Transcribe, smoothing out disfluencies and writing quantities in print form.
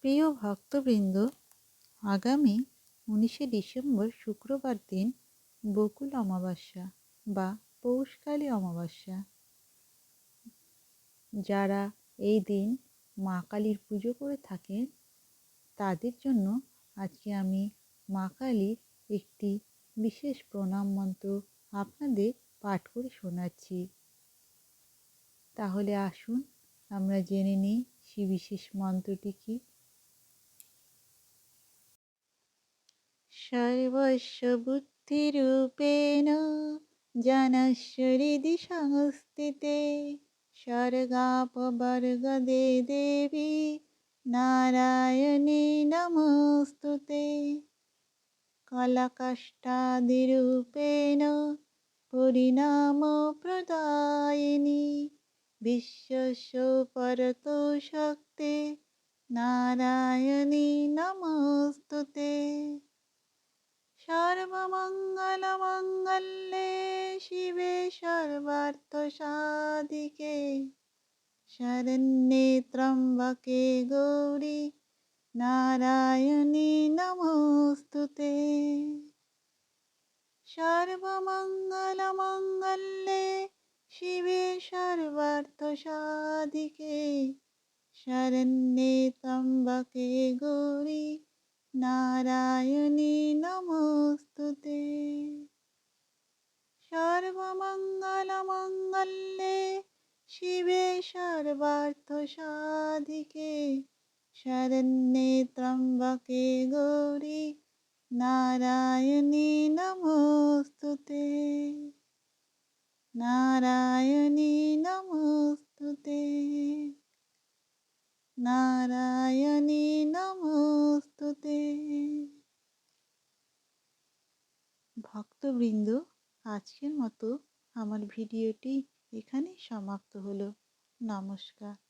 প্রিয় ভক্তবৃন্দ, আগামী 19শে ডিসেম্বর শুক্রবার দিন বকুল অমাবস্যা বা পৌষকালী অমাবস্যা। যারা এই দিন মা কালীর পুজো করে থাকেন তাদের জন্য আজকে আমি মা কালীর একটি বিশেষ প্রণাম মন্ত্র আপনাদের পাঠ করে শোনাচ্ছি। তাহলে আসুন আমরা জেনে নিই সেই বিশেষ মন্ত্রটি কি। সর্বস্ব বুদ্ধিরূপেণ জনস্য হৃদি সংস্থিতে স্বর্গাপবর্গদে দেবী নারায়ণী নমস্তুতে। কলকষ্টাদিরূপেণ পরিণাম প্রদায়িনী বিশ্বস্য পরতো শক্তে নারায়ণী নমস্তুতে। সর্বমঙ্গলমঙ্গলে শিবে সর্বার্থসাধিকে শরণ্যে ত্র্যম্বকে গৌরী নারায়ণী নমস্তুতে। সর্বমঙ্গলমঙ্গলে শিবে সর্বার্থসাধিকে শরণ্যে ত্র্যম্বকে গৌরী নারায়ণী নমস্তুতে। সর্বমঙ্গলমঙ্গলে শিবে সর্বার্থসাধিকে শরণ্যে ত্র্যম্বকে গৌরী নারায়ণী নমস্তুতে। নারায়ণী নমস্তুতে। নারায়ণী নমস্তুতে। ভক্তবৃন্দ, আজকের মতো আমার ভিডিওটি এখানেই সমাপ্ত হলো। নমস্কার।